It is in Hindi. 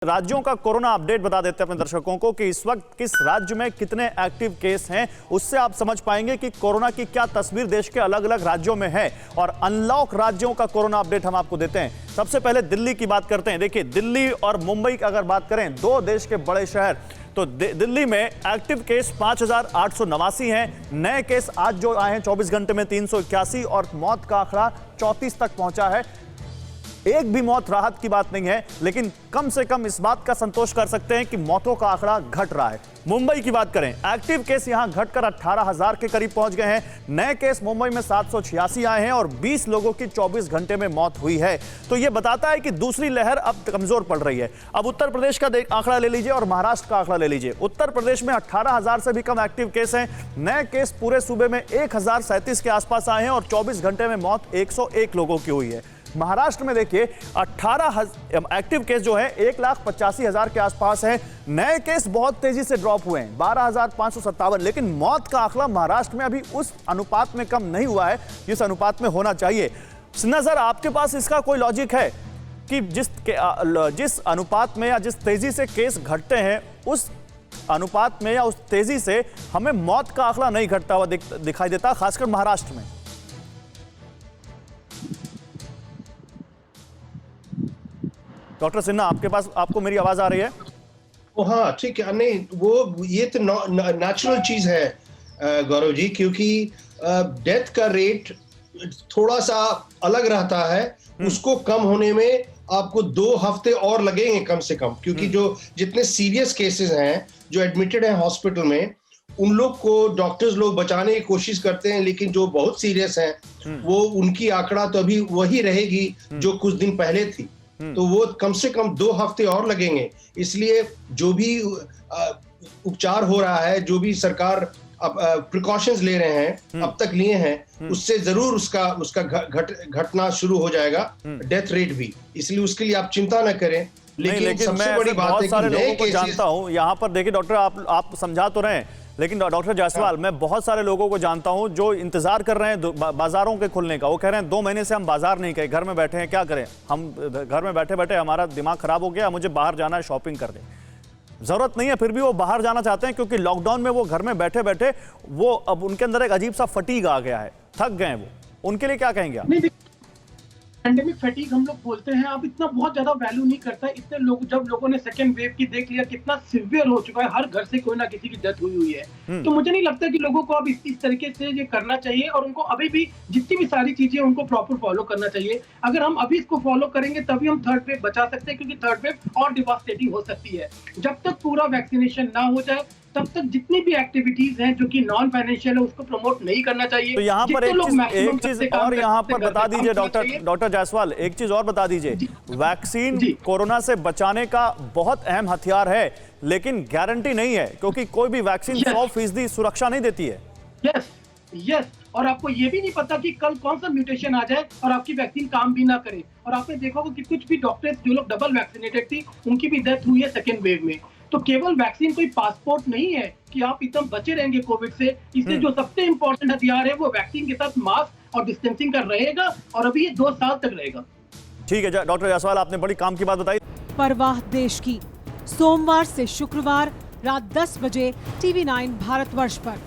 राज्यों का कोरोना अपडेट बता देते हैं अपने दर्शकों को कि इस वक्त किस राज्य में कितने एक्टिव केस हैं। उससे आप समझ पाएंगे कि कोरोना की क्या तस्वीर देश के अलग अलग राज्यों में है। और अनलॉक राज्यों का कोरोना अपडेट हम आपको देते हैं। सबसे पहले दिल्ली की बात करते हैं। देखिए, दिल्ली और मुंबई की अगर बात करें, दो देश के बड़े शहर, तो दिल्ली में एक्टिव केस 5,889 हैं। नए केस आज जो आए हैं 24 घंटे में 381 और मौत का आंकड़ा 34 तक पहुंचा है। एक भी मौत राहत की बात नहीं है, लेकिन कम से कम इस बात का संतोष कर सकते हैं कि मौतों का आंकड़ा घट रहा है। मुंबई की बात करें, एक्टिव केस यहां घटकर 18,000 के करीब पहुंच गए हैं। नए केस मुंबई में 786 आए हैं और 20 लोगों की 24 घंटे में मौत हुई है। तो यह बताता है कि दूसरी लहर अब कमजोर पड़ रही है। अब उत्तर प्रदेश का आंकड़ा ले लीजिए और महाराष्ट्र का आंकड़ा ले लीजिए। उत्तर प्रदेश में 18,000 से भी कम एक्टिव केस हैं। नए केस पूरे सूबे में 1,037 के आसपास आए हैं और 24 घंटे में मौत 101 लोगों की हुई है। महाराष्ट्र में देखिए, 18 एक्टिव केस जो है 1,85,000 के आसपास है। नए केस बहुत तेजी से ड्रॉप हुए हैं, 12,557, लेकिन मौत का आंकड़ा महाराष्ट्र में अभी उस अनुपात में कम नहीं हुआ है जिस अनुपात में होना चाहिए। नजर आपके पास इसका कोई लॉजिक है कि जिस अनुपात में या जिस तेजी से केस घटते हैं उस अनुपात में या उस तेजी से हमें मौत का आंकड़ा नहीं घटता हुआ दिखाई देता, खासकर महाराष्ट्र में? डॉक्टर सिन्हा, आपके पास, आपको मेरी आवाज आ रही है? हाँ, ठीक है। नहीं, वो ये तो नेचुरल चीज है गौरव जी, क्योंकि डेथ का रेट थोड़ा सा अलग रहता है। उसको कम होने में आपको 2 हफ्ते और लगेंगे कम से कम, क्योंकि जो जितने सीरियस केसेस हैं जो एडमिटेड हैं हॉस्पिटल में, उन लोग को डॉक्टर्स लोग बचाने की कोशिश करते हैं, लेकिन जो बहुत सीरियस हैं वो उनकी आंकड़ा तो अभी वही रहेगी जो कुछ दिन पहले थी। तो वो कम से कम 2 हफ्ते और लगेंगे। इसलिए जो भी उपचार हो रहा है, जो भी सरकार प्रिकॉशंस ले रहे हैं, अब तक लिए हैं, उससे जरूर उसका घटना शुरू हो जाएगा, डेथ रेट भी। इसलिए उसके लिए आप चिंता न करें। लेकिन सबसे बड़ी बात है कि लोगों को जानता हूं यहाँ पर। देखिए डॉक्टर, आप समझा तो रहे हैं, लेकिन डॉक्टर जायसवाल, मैं बहुत सारे लोगों को जानता हूं जो इंतजार कर रहे हैं बाजारों के खुलने का। वो कह रहे हैं 2 महीने से हम बाजार नहीं गए, घर में बैठे हैं, क्या करें हम? घर में बैठे बैठे हमारा दिमाग खराब हो गया, मुझे बाहर जाना है, शॉपिंग कर दें। जरूरत नहीं है, फिर भी वो बाहर जाना चाहते हैं क्योंकि लॉकडाउन में वो घर में बैठे बैठे वो अब उनके अंदर एक अजीब सा फटीग आ गया है, थक गए वो। उनके लिए क्या कहेंगे आप? पैंडेमिक फैटीग हम लोग बोलते हैं, अब इतना बहुत ज्यादा वैल्यू नहीं करता है। इतने लोग, जब लोगों ने सेकेंड वेव की देख लिया कितना सिवियर हो चुका है, हर घर से कोई ना किसी की डेथ हुई है, तो मुझे नहीं लगता कि लोगों को अब इस तरीके से ये करना चाहिए। और उनको अभी भी जितनी भी सारी चीजें उनको प्रॉपर फॉलो करना चाहिए। अगर हम अभी इसको फॉलो करेंगे तभी हम थर्ड वेव बचा सकते हैं, क्योंकि थर्ड वेव और डिवास्टेटिंग हो सकती है। जब तक पूरा वैक्सीनेशन ना हो जाए तब तक जितनी भी एक्टिविटीज हैं जो कि नॉन फाइनेंशियल है उसको प्रमोट नहीं करना चाहिए। तो यहाँ पर एक चीज और यहाँ पर बता दीजिए डॉक्टर जायसवाल, एक चीज और बता दीजिए। वैक्सीन कोरोना से बचाने का बहुत अहम हथियार है, लेकिन गारंटी नहीं है, क्योंकि कोई भी वैक्सीन 100% सुरक्षा नहीं देती है। यस, और आपको ये भी नहीं पता कि कल कौन सा म्यूटेशन आ जाए और आपकी वैक्सीन काम भी ना करे। और आपने देखा होगा कि कुछ भी डॉक्टर्स जो लोग डबल वैक्सीनेटेड थी, उनकी भी डेथ हुई है सेकेंड वेव में। तो केवल वैक्सीन कोई पासपोर्ट नहीं है कि आप एकदम बचे रहेंगे कोविड से। इसलिए जो सबसे इंपॉर्टेंट हथियार है वो वैक्सीन के साथ मास्क और डिस्टेंसिंग का रहेगा, और अभी ये 2 साल तक रहेगा। ठीक है डॉक्टर जायसवाल, आपने बड़ी काम की बात बताई। परवाह देश की, सोमवार से शुक्रवार रात 10 बजे TV9 भारतवर्ष पर।